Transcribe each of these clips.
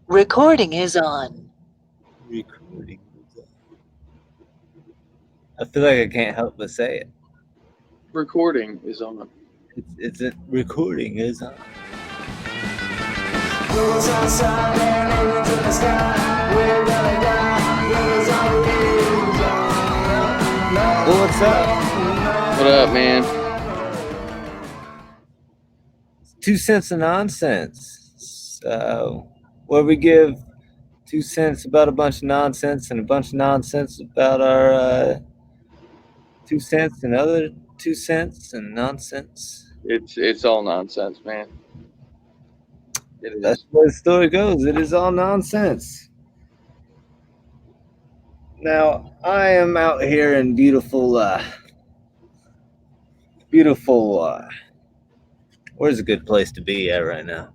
Recording is on. Recording. I feel like I can't help but say it. Recording is on. It's a recording is on. Well, what's up? What up, man? 2 cents of nonsense. So, where we give 2 cents about a bunch of nonsense and a bunch of nonsense about our 2 cents and other 2 cents and nonsense. It's all nonsense, man. It That's is. where the story goes. It is all nonsense. Now, I am out here in beautiful, where's a good place to be at right now?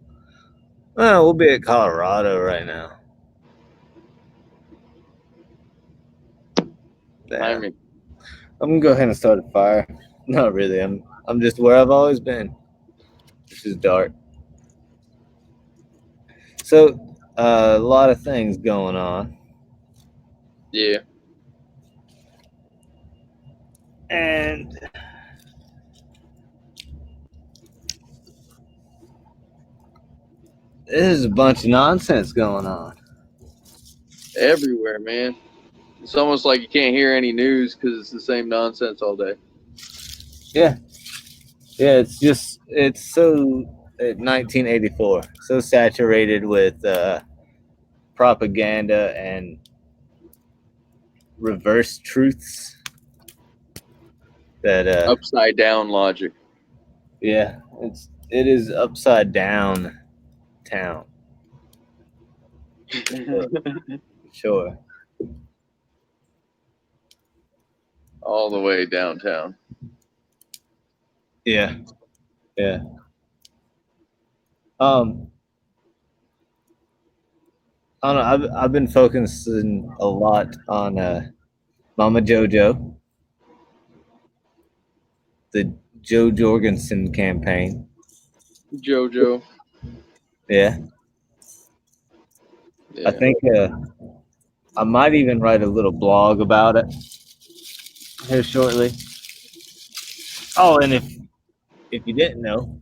Well, we'll be at Colorado right now. I Yeah. mean, I'm gonna go ahead and start a fire. Not really. I'm just where I've always been, which is dark. So, a lot of things going on, yeah. and there's a bunch of nonsense going on. Everywhere, man. It's almost like you can't hear any news because it's the same nonsense all day. Yeah, yeah. It's so 1984, so saturated with propaganda and reverse truths that Upside down logic. yeah, it is upside down town. Sure. All the way downtown. Yeah. Yeah. Um I don't know, I've been focusing a lot on Mama Jojo, the Joe Jorgensen campaign. JoJo. Yeah. I Yeah. think I might even write a little blog about it here shortly. Oh, and if you didn't know,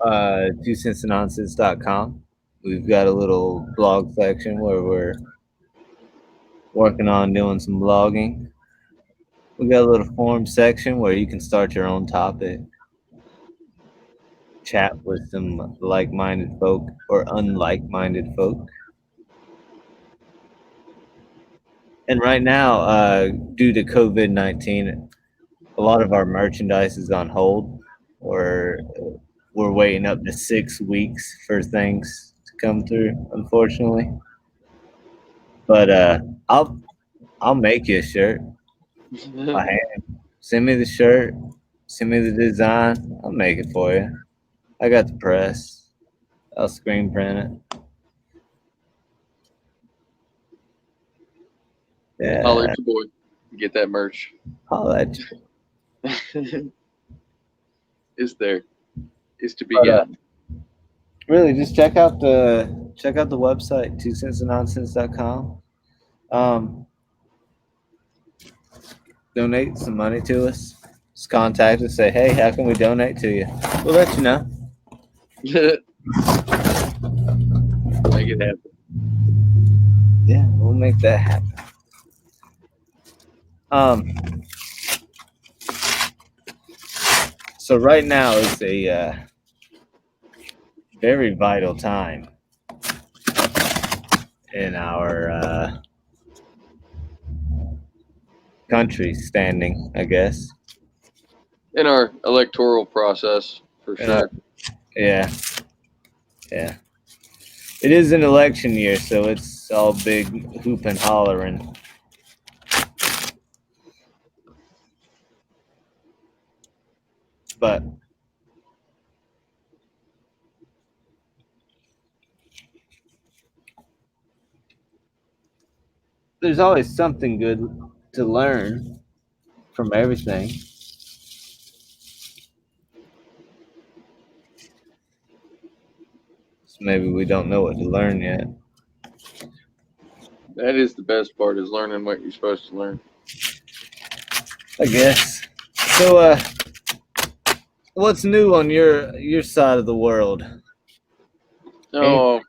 2centsanonsense.com. We've got a little blog section where we're working on doing some blogging. We got a little form section where you can start your own topic, chat with some like-minded folk or unlike-minded folk. And right now, due to COVID-19, a lot of our merchandise is on hold, or we're waiting up to 6 weeks for things to come through, unfortunately. But I'll make you a shirt by hand. Send me the shirt. Send me the design. I'll make it for you. I got the press. I'll screen print it. Holler Yeah, at your boy. Get that merch. I'll let you. Is there. Is to be But gotten. really, just check out the website 2centsanonsense.com. Um, donate some money to us. Just contact us. Say, hey, how can we donate to you? We'll let you know. Make it happen. Yeah, we'll make that happen. Um, so right now is a very vital time in our country standing, I guess. In our electoral process, for sure. Yeah, yeah. It is an election year, so it's all big hoop and hollering. But there's always something good to learn from everything. So maybe we don't know what to learn yet. That is the best part, is learning what you're supposed to learn. I guess. So, what's new on your side of the world? Oh,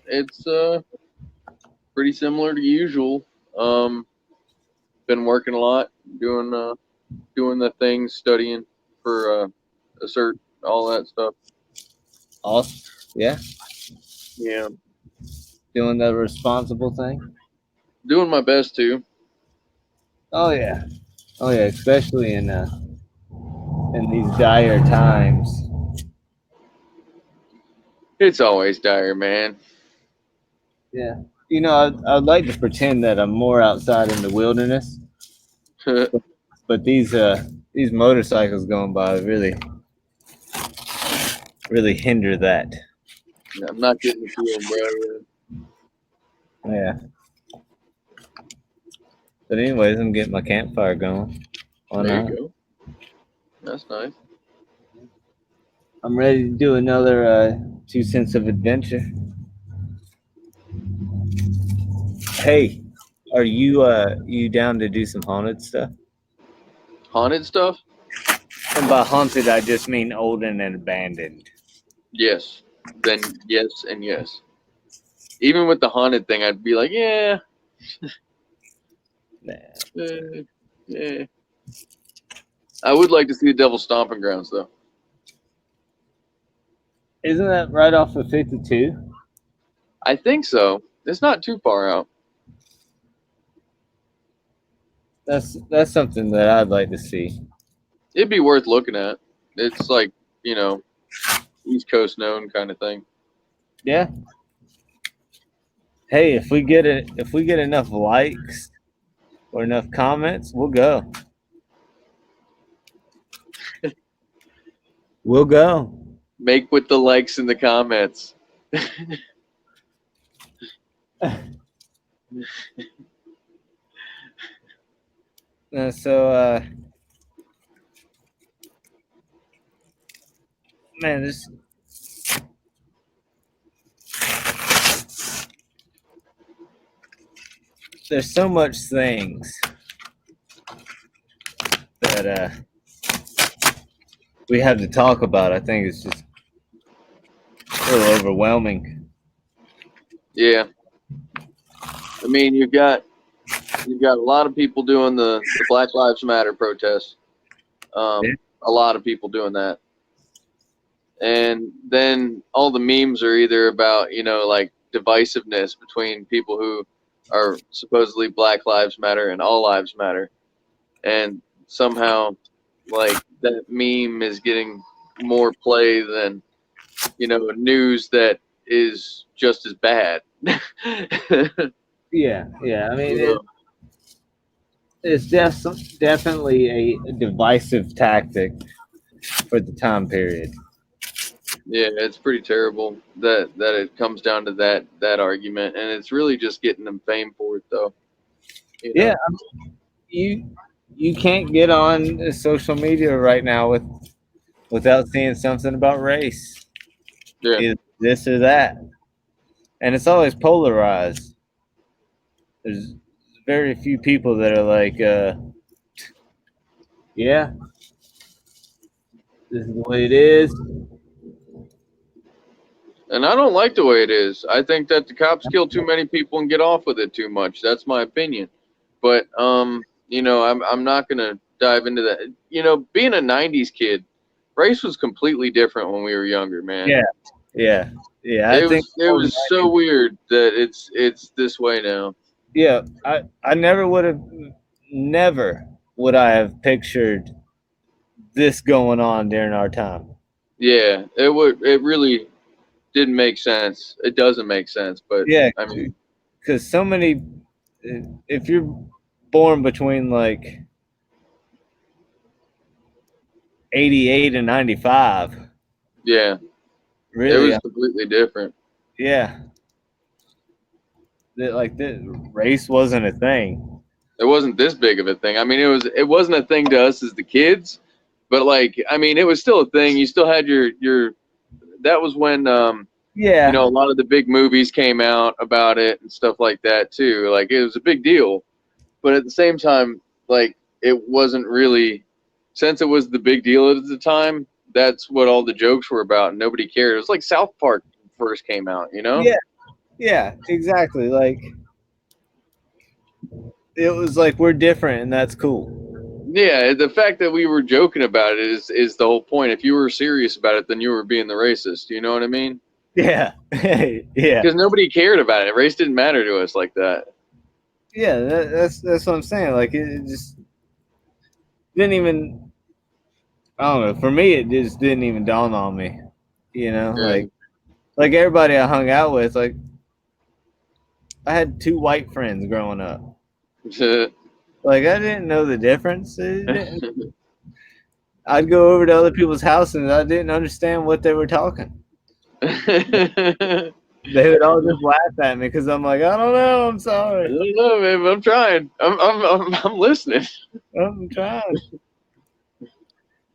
it's pretty similar to usual. Been working a lot, doing the things, studying for a cert, all that stuff. Awesome. Yeah, Yeah, doing the responsible thing. doing my best to. Oh yeah, oh yeah, especially in these dire times. It's always dire, man. Yeah, you know, I'd like to pretend that I'm more outside in the wilderness, but these motorcycles going by really hinder that. I'm not getting the feeling, bro. Yeah. But anyways, I'm getting my campfire going. Why There not? you go. That's nice. I'm ready to do another 2 cents of adventure. Hey, are you down to do some haunted stuff? Haunted stuff? And by haunted, I just mean old and abandoned. Yes. Then yes and yes. Even with the haunted thing, I'd be like, yeah, Nah. yeah. I would like to see the Devil's Stomping Grounds, though. Isn't that right off of 52? I think so. It's not too far out. That's something that I'd like to see. It'd be worth looking at. It's like, East Coast known kind of thing. Yeah. Hey, if we get enough likes or enough comments, we'll go. We'll go. Make with the likes in the comments. So, man, there's so much things that we have to talk about. I think it's just a little overwhelming. Yeah. I mean, you've got a lot of people doing the Black Lives Matter protests. Yeah. A lot of people doing that. And then all the memes are either about, like divisiveness between people who are supposedly Black Lives Matter and All Lives Matter. And somehow, like, that meme is getting more play than, news that is just as bad. Yeah. I mean, it's definitely a divisive tactic for the time period. Yeah, it's pretty terrible that it comes down to that argument, and it's really just getting them fame for it, though. Yeah, you can't get on social media right now without seeing something about race. Yeah. Either this or that, and it's always polarized. There's very few people that are like, yeah, this is the way it is. And I don't like the way it is. I think that the cops kill too many people and get off with it too much. That's my opinion. But I'm not gonna dive into that. Being a '90s kid, race was completely different when we were younger, man. Yeah. It was so weird that it's this way now. Yeah, I never would I have pictured this going on during our time. Yeah, it really didn't make sense. It doesn't make sense, but Yeah, I mean, because so many, if you're born between like 88 and 95, yeah, really, it was completely different. yeah, the race wasn't a thing. It wasn't this big of a thing. I mean, it wasn't a thing to us as the kids, but like, I mean, it was still a thing. You still had your. That was when Yeah. You know, a lot of the big movies came out about it and stuff like that too. Like it was a big deal, but at the same time, like it wasn't really, since it was the big deal at the time. That's what all the jokes were about, and nobody cared. It was like South Park first came out, you know? Yeah. Yeah. Exactly. Like it was like we're different, and that's cool. Yeah, the fact that we were joking about it is the whole point. If you were serious about it, then you were being the racist. You know what I mean? Yeah. Yeah. Because nobody cared about it. Race didn't matter to us like that. Yeah. That's what I'm saying. Like it just didn't even. I don't know. For me, it just didn't even dawn on me. You know, Yeah. like everybody I hung out with, like I had 2 white friends growing up. Like I didn't know the difference. I'd go over to other people's houses and I didn't understand what they were talking. They would all just laugh at me because I'm like, I don't know. I'm I sorry. don't know, man. But I'm trying. I'm listening. I'm trying.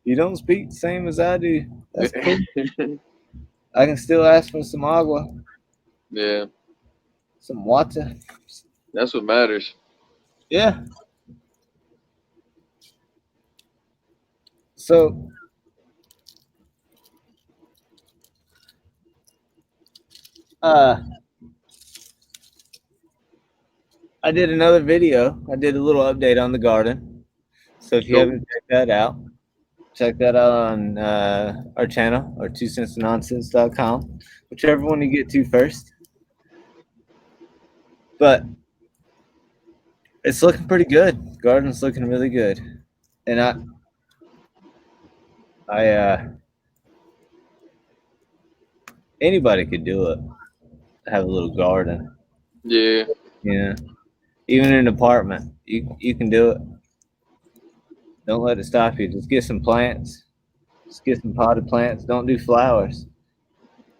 You don't speak the same as I do. That's cool. I can still ask for some agua, Yeah, some water. that's what matters. Yeah. So, uh, I did another video. I did a little update on the garden. So if you Cool. haven't checked that out, check that out on our channel or 2centsnonsense.com, whichever one you get to first. But it's looking pretty good. Garden's looking really good, and anybody could do it. Have a little garden, Yeah. even in an apartment, you can do it. Don't let it stop you. Just get some plants. Just get some potted plants. Don't do flowers.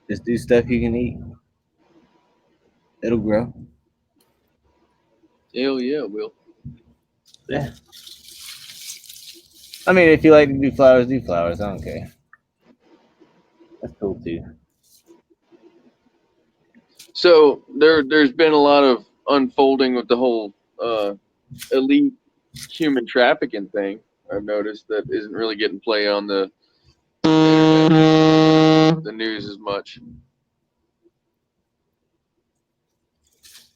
Just do stuff you can eat. It'll grow. Hell yeah, Will. Yeah. I mean, if you like to do flowers, do flowers. I don't care. That's cool too. So there's been a lot of unfolding with the whole elite human trafficking thing. I've noticed that isn't really getting play on the internet, the news as much.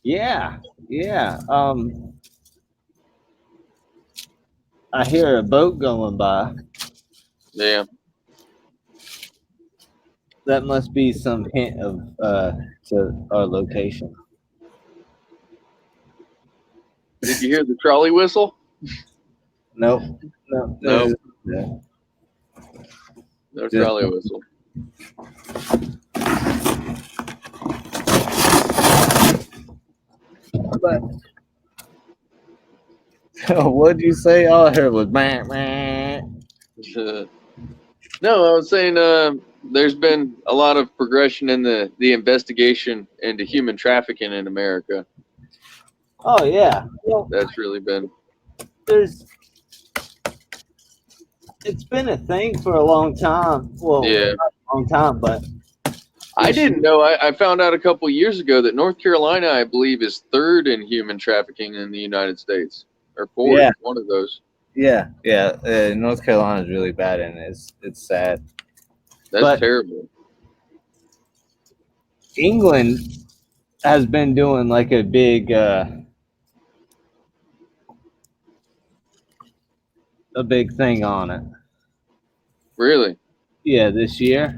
Yeah, yeah. I hear a boat going by. Yeah. That must be some hint of to our location. Did you hear the trolley whistle? Nope. No. No. No. No Just- trolley whistle. But what'd you say? All I heard was bang, bang. No, I was saying there's been a lot of progression in the investigation into human trafficking in America. Oh yeah. Well, That's really been. it's been a thing for a long time. Well, Yeah. not a long time, but I didn't know. I found out a couple years ago that North Carolina, I believe, is third in human trafficking in the United States, or fourth, Yeah. one of those. yeah. North Carolina's really bad, and it's sad. That's But- terrible. England has been doing like a big thing on it. Really? Yeah, this year.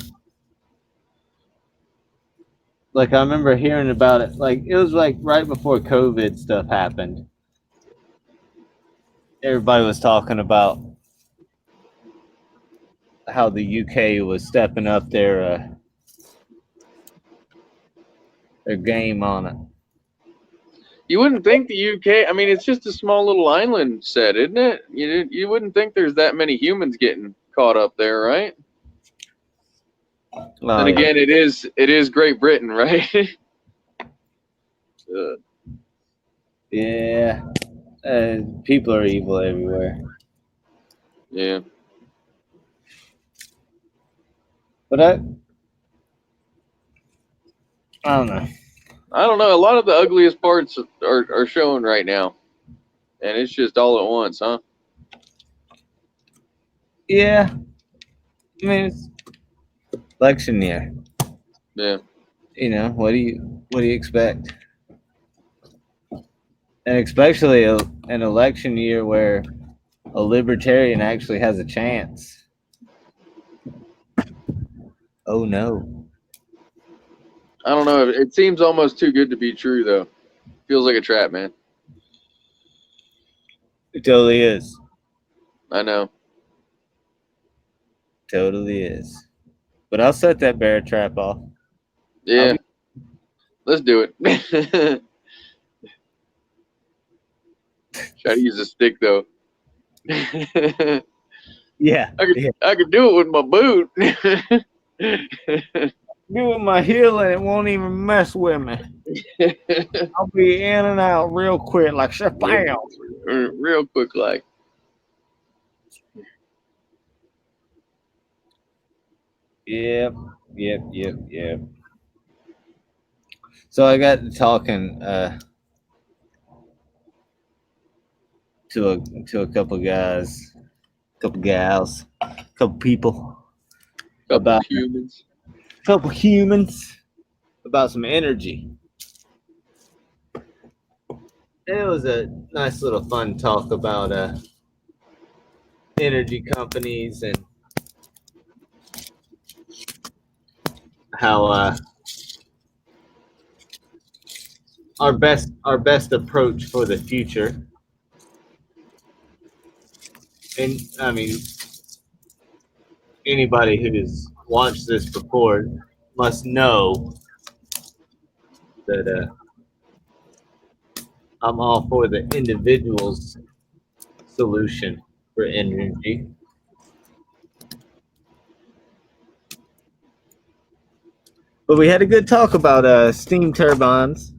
Like I remember hearing about it. Like it was like right before COVID stuff happened. Everybody was talking about how the UK was stepping up their game on it. You wouldn't think the UK. I mean, it's just a small little island set, isn't it? You wouldn't think there's that many humans getting caught up there, right? Oh, And again, it is Great Britain, right? yeah. People are evil everywhere. Yeah. But I don't know. I don't know. A lot of the ugliest parts are showing right now, and it's just all at once, huh? Yeah, I mean it's election year. Yeah. You know what do you expect? And especially an election year where a libertarian actually has a chance. Oh no. I don't know. It seems almost too good to be true, though. Feels like a trap, man. It totally is. I know. Totally is. But I'll set that bear trap off. Yeah. Let's do it. Try to use a stick, though. I Yeah. could Yeah. I could do it with my boot. Do it my heel and it won't even mess with me. I'll be in and out real quick, like bam. Real quick, like. Yep. Yep. So I got to talking to a couple guys, couple gals, couple people Couple about humans. couple humans about some energy. And it was a nice little fun talk about energy companies and how our best approach for the future. And I mean, anybody who has watched this before must know that I'm all for the individual's solution for energy. But we had a good talk about steam turbines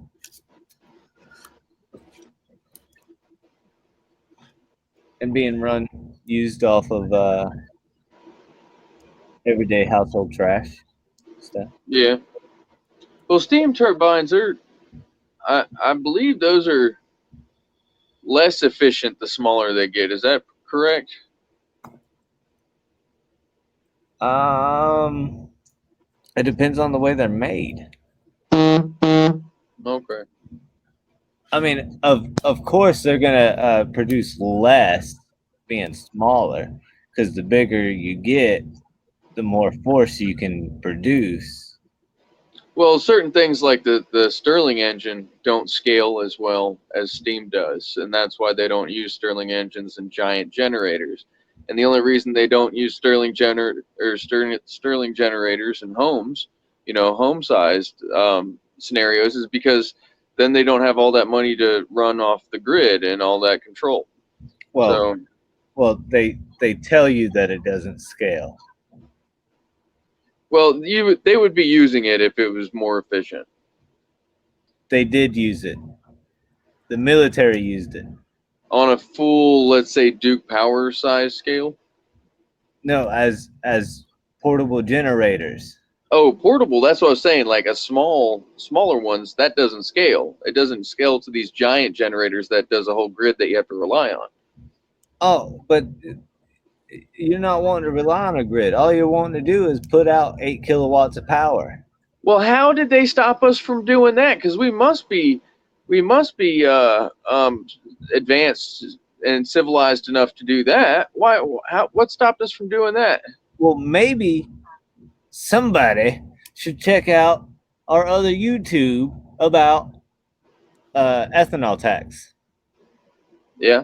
and being used off of everyday household trash stuff. Yeah. Well, steam turbines are. I believe those are less efficient the smaller they get. Is that correct? It depends on the way they're made. Okay. I mean, of course they're gonna produce less being smaller, because the bigger you get, the more force you can produce. Well, certain things like the Stirling engine don't scale as well as steam does, and that's why they don't use Stirling engines and giant generators. And the only reason they don't use Stirling generators in homes, home-sized scenarios, is because then they don't have all that money to run off the grid and all that control. Well, So, they tell you that it doesn't scale. well, they would be using it if it was more efficient. They did use it. The military used it. On a full, let's say, Duke Power size scale. No, as portable generators. Oh, portable. That's what I was saying. Like smaller ones, that doesn't scale. It doesn't scale to these giant generators that does a whole grid that you have to rely on. Oh, but you're not wanting to rely on a grid. All you're wanting to do is put out 8 kilowatts of power. Well, how did they stop us from doing that? Because we must be advanced and civilized enough to do that. Why? What stopped us from doing that? Well, maybe somebody should check out our other YouTube about ethanol tax. Yeah.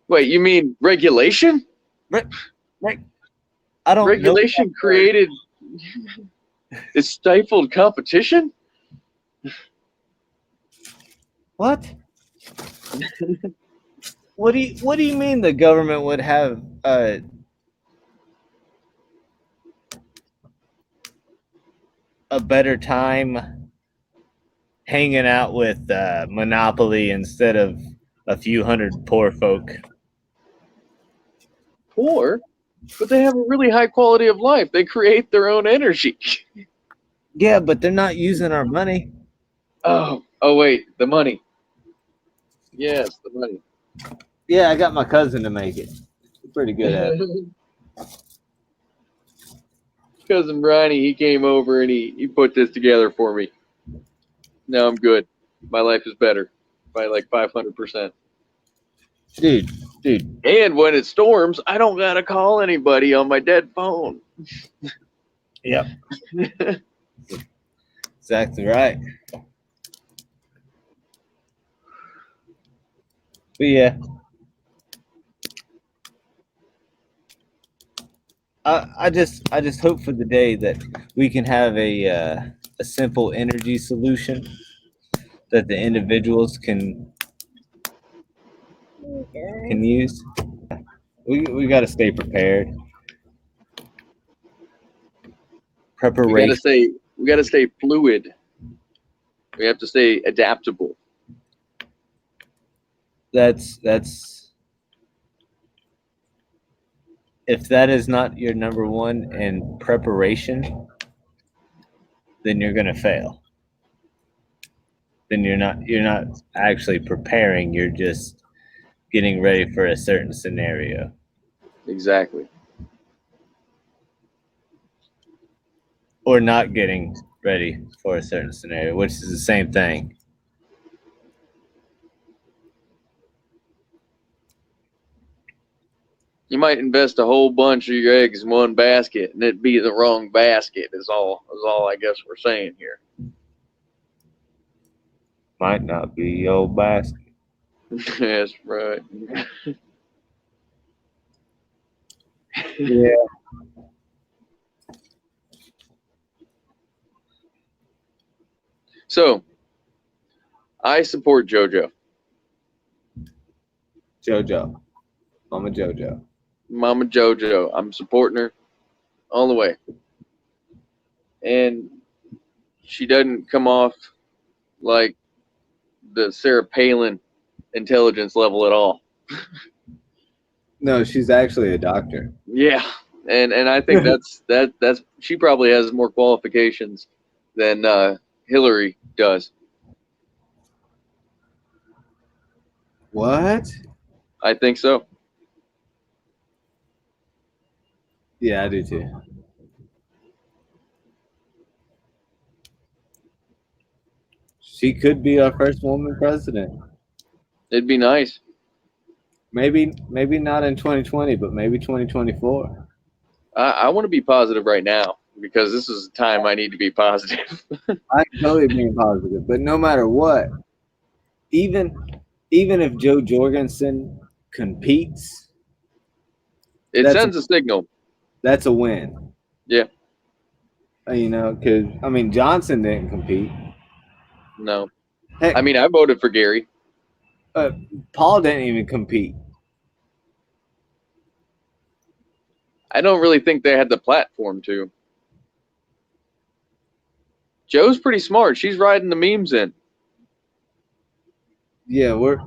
Wait, you mean regulation? Right. I don't Regulation know created. It stifled competition. what. What do you mean the government would have a better time hanging out with Monopoly instead of a few hundred poor folk? Poor, but they have a really high quality of life. They create their own energy. Yeah, but they're not using our money. Oh, wait, the money. Yes, the money. Yeah, I got my cousin to make it. Pretty good at it. Cousin Briney, he came over and he put this together for me. Now I'm good. My life is better by like 500%. Dude. And when it storms, I don't gotta call anybody on my dead phone. Yep. Exactly right. But yeah. I just hope for the day that we can have a simple energy solution that the individuals can use. We got to stay prepared. Preparation. We gotta stay fluid. We have to stay adaptable. That's if that is not your number one in preparation, then you're gonna fail. Then you're not actually preparing. You're just getting ready for a certain scenario. Exactly. Or not getting ready for a certain scenario, which is the same thing. You might invest a whole bunch of your eggs in one basket, and it'd be the wrong basket. Is all I guess we're saying here. Might not be your basket. That's right. Yeah. So, I support JoJo. JoJo. Mama JoJo. Mama JoJo. I'm supporting her all the way. And she doesn't come off like the Sarah Palin intelligence level at all. No, she's actually a doctor. Yeah. And I think that's she probably has more qualifications than Hillary does. What? I think so. Yeah, I do too. She could be our first woman president. It'd be nice. Maybe not in 2020, but maybe 2024. I want to be positive right now because this is a time I need to be positive. I'm totally being positive, but no matter what, even if Joe Jorgensen competes, It that's sends a signal. that's a win. Yeah. You know, because I mean Johnson didn't compete. No. Heck, I mean, I voted for Gary. Paul didn't even compete. I don't really think they had the platform to. Joe's pretty smart. She's riding the memes in. Yeah, we're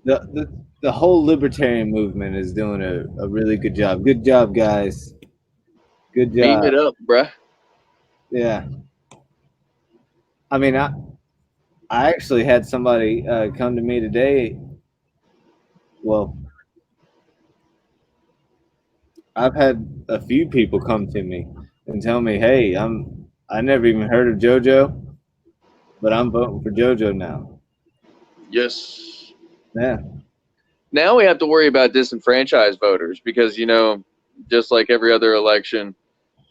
the whole libertarian movement is doing a really good job. Good job, guys. Good Meme job. it up, bruh. Yeah. I mean, I actually had somebody come to me today. Well, I've had a few people come to me and tell me, "Hey, I never even heard of JoJo, but I'm voting for JoJo now." Yes. Yeah. Now we have to worry about disenfranchised voters because, just like every other election,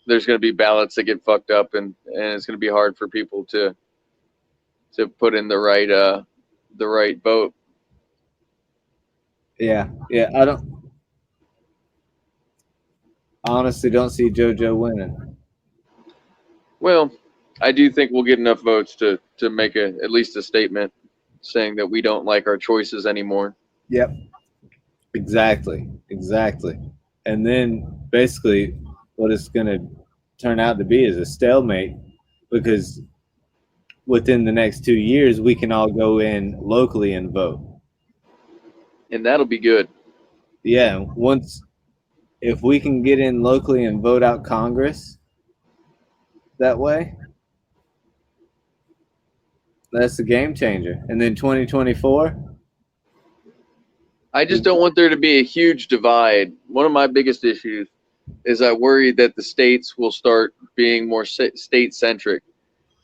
there's going to be ballots that get fucked up, and it's going to be hard for people to put in the right vote. Yeah. I honestly don't see JoJo winning. Well, I do think we'll get enough votes to make at least a statement saying that we don't like our choices anymore. Yep. Exactly. And then basically what it's going to turn out to be is a stalemate because within the next 2 years we can all go in locally and vote. And that'll be good. Yeah, if we can get in locally and vote out Congress, that way, that's the game changer. And then 2024, I just don't want there to be a huge divide. One of my biggest issues is I worry that the states will start being more state centric,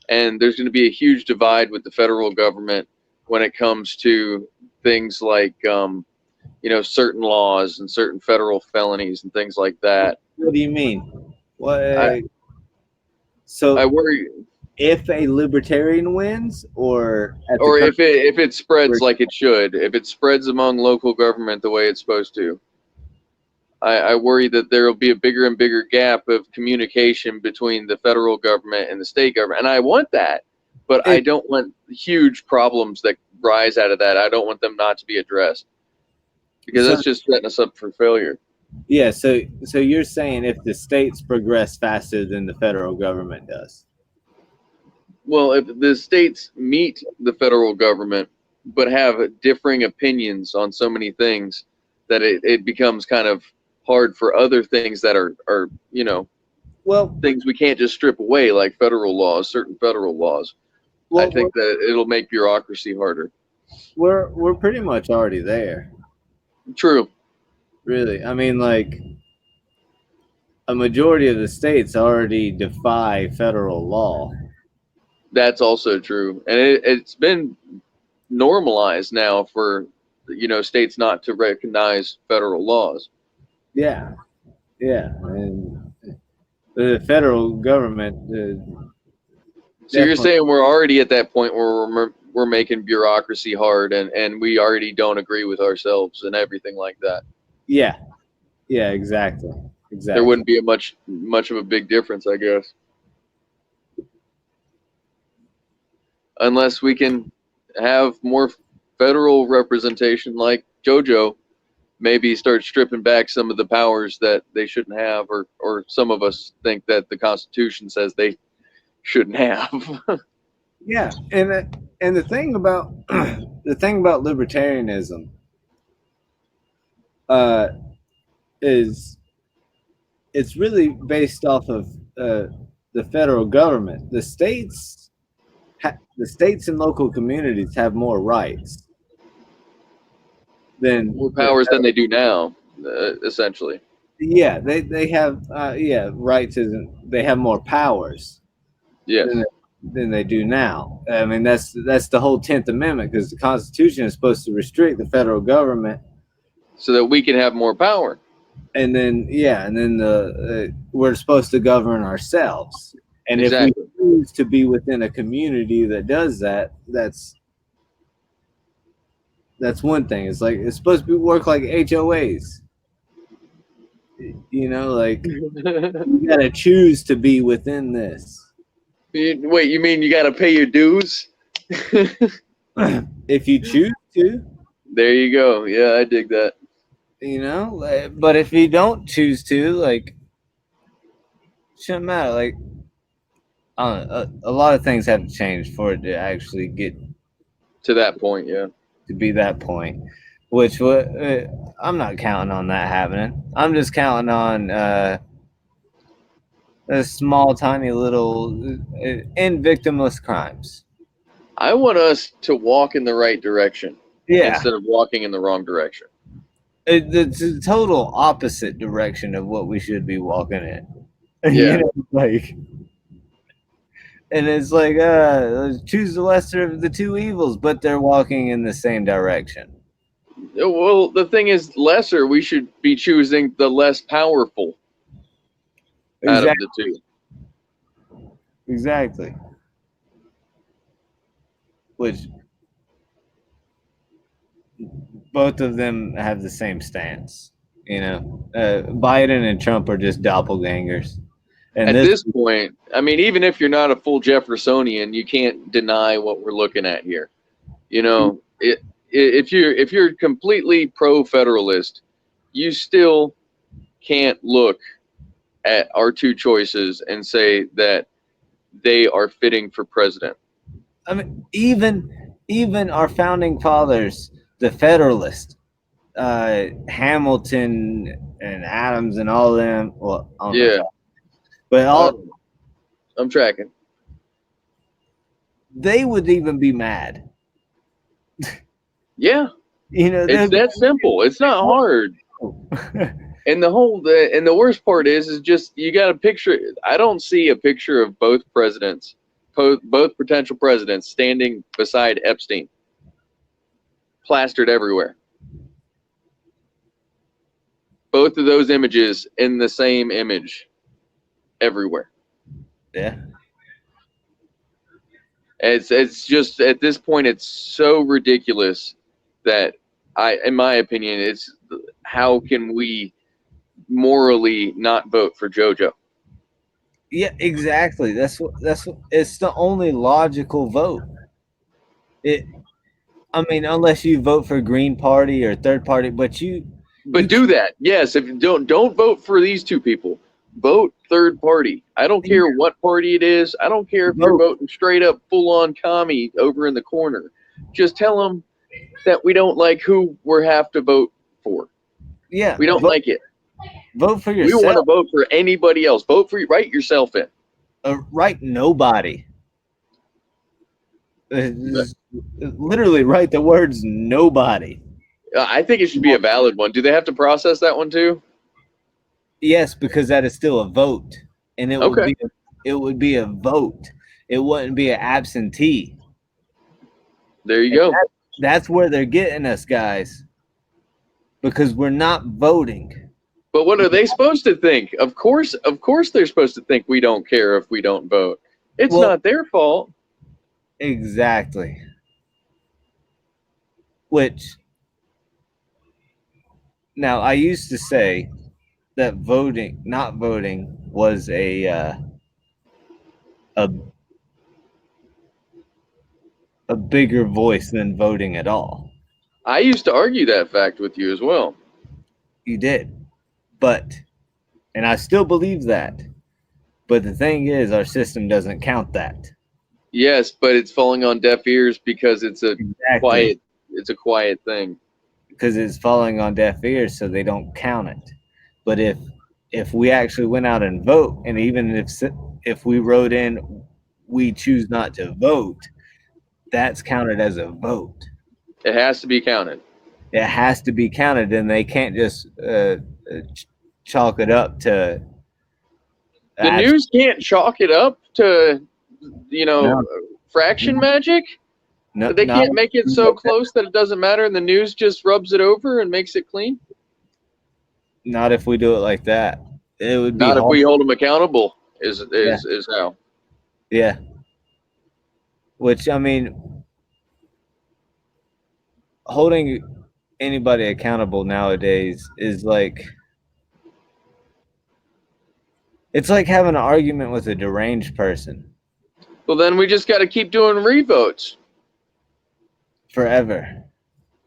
and there's going to be a huge divide with the federal government when it comes to things like certain laws and certain federal felonies and things like that. what do you mean? What? I So worry, if a libertarian wins, or at the or if it spreads like it should, if it spreads among local government the way it's supposed to, I worry that there will be a bigger and bigger gap of communication between the federal government and the state government. And I want that, but I don't want huge problems that rise out of that. I don't want them not to be addressed, because that's just setting us up for failure. Yeah, so you're saying if the states progress faster than the federal government does? Well, if the states meet the federal government but have differing opinions on so many things that it becomes kind of hard for other things that are well, things we can't just strip away, like federal laws, certain federal laws. well, I think that it'll make bureaucracy harder. we're pretty much already there. True. Really, I mean, like, a majority of the states already defy federal law. That's also true, and it's been normalized now for states not to recognize federal laws. Yeah, and the federal government. So you're saying we're already at that point where we're making bureaucracy hard, and we already don't agree with ourselves and everything like that. Yeah, exactly. There wouldn't be much of a big difference, I guess, unless we can have more federal representation, like JoJo. Maybe start stripping back some of the powers that they shouldn't have, or some of us think that the Constitution says they shouldn't have. Yeah, and the thing about libertarianism is it's really based off of the federal government. The states and local communities have more rights than more powers than they do now, essentially. Yeah, they have rights. They have more powers. Yes. Than they do now. I mean, that's the whole 10th Amendment, because the Constitution is supposed to restrict the federal government so that we can have more power. And then we're supposed to govern ourselves. And exactly. If we choose to be within a community that does that, that's one thing. It's like it's supposed to work like HOAs. Like you gotta choose to be within this. Wait, you mean you got to pay your dues? If you choose to. There you go. Yeah, I dig that. But if you don't choose to, like, shouldn't matter. Like, a lot of things have to change for it to actually get to that point. Yeah, to be that point. Which I'm not counting on that happening. I'm just counting on a small, tiny, little end victimless crimes. I want us to walk in the right direction, instead of walking in the wrong direction. It's a total opposite direction of what we should be walking in. Yeah, and it's like choose the lesser of the two evils, but they're walking in the same direction. Well, the thing is, lesser, we should be choosing the less powerful. Out of the two. Exactly. Which both of them have the same stance. Biden and Trump are just doppelgangers. And at this point, I mean, even if you're not a full Jeffersonian, you can't deny what we're looking at here. If you're completely pro-federalist, you still can't look at our two choices and say that they are fitting for president. I mean, even our founding fathers, the Federalists, Hamilton and Adams and all of them. Well, yeah, but I'm tracking. They would even be mad. Yeah, You know, it's that simple. It's not hard. And the worst part is just you got a picture. I don't see a picture of both presidents, both potential presidents, standing beside Epstein, plastered everywhere. Both of those images in the same image, everywhere. Yeah. It's just at this point it's so ridiculous that in my opinion, it's how can we morally not vote for JoJo? Yeah, exactly. It's the only logical vote. I mean, unless you vote for Green Party or third party, but you do that. Yes, if you don't vote for these two people. Vote third party. I don't care what party it is. I don't care if you're voting straight up full on commie over in the corner. Just tell them that we don't like who we have to vote for. Yeah, we don't like it. Vote for We yourself. don't want to vote for anybody else. Vote for write yourself in. Write nobody. Literally write the words nobody. I think it should be a valid one. Do they have to process that one too? Yes, because that is still a vote, and it would be a vote. It wouldn't be an absentee. There you go. That's where they're getting us, guys, because we're not voting. But what are they supposed to think? Of course they're supposed to think we don't care if we don't vote. It's not their fault. Exactly. Which, now I used to say that not voting was a bigger voice than voting at all. I used to argue that fact with you as well. You did. And I still believe that. But the thing is, our system doesn't count that. Yes, but it's falling on deaf ears because it's a quiet thing. Because it's falling on deaf ears, so they don't count it. But if we actually went out and vote, and even if we wrote in, we choose not to vote, that's counted as a vote. It has to be counted. It has to be counted, and they can't just chalk it up to. The news can't chalk it up to, fraction magic. No, they can't make it so close that it doesn't matter, and the news just rubs it over and makes it clean. Not if we do it like that. It would be not if we hold them accountable. Is how. Yeah. Which, I mean, holding anybody accountable nowadays is like, it's like having an argument with a deranged person. Well, then we just got to keep doing revotes. Forever.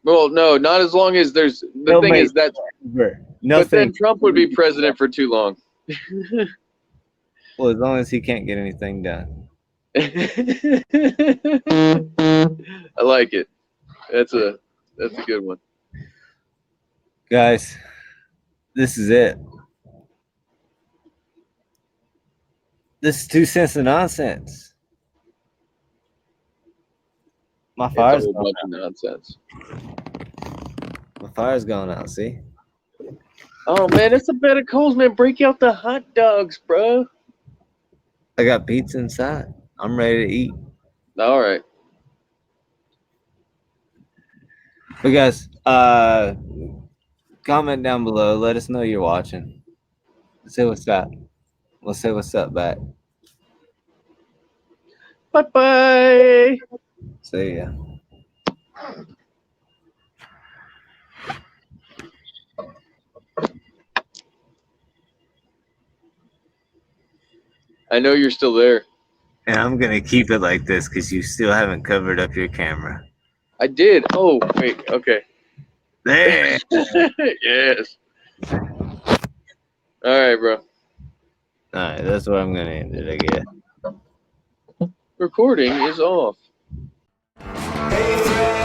Well, no, not as long as there's the thing is that. But then Trump would be president for too long. Well, as long as he can't get anything done. I like it. That's a good one. Guys, this is it. This is 2 cents of nonsense. My fire's it's a whole bunch of nonsense. My fire's going out, see? Oh man, it's a bed of coals, man. Break out the hot dogs, bro. I got pizza inside. I'm ready to eat. All right. But guys, comment down below. Let us know you're watching. Say what's up. We'll say what's up back. Bye-bye. See ya. I know you're still there. And I'm going to keep it like this because you still haven't covered up your camera. I did. Oh, wait. Okay. There. Yes. All right, bro. All right. That's what I'm going to end it, I guess. Recording is off. Hey,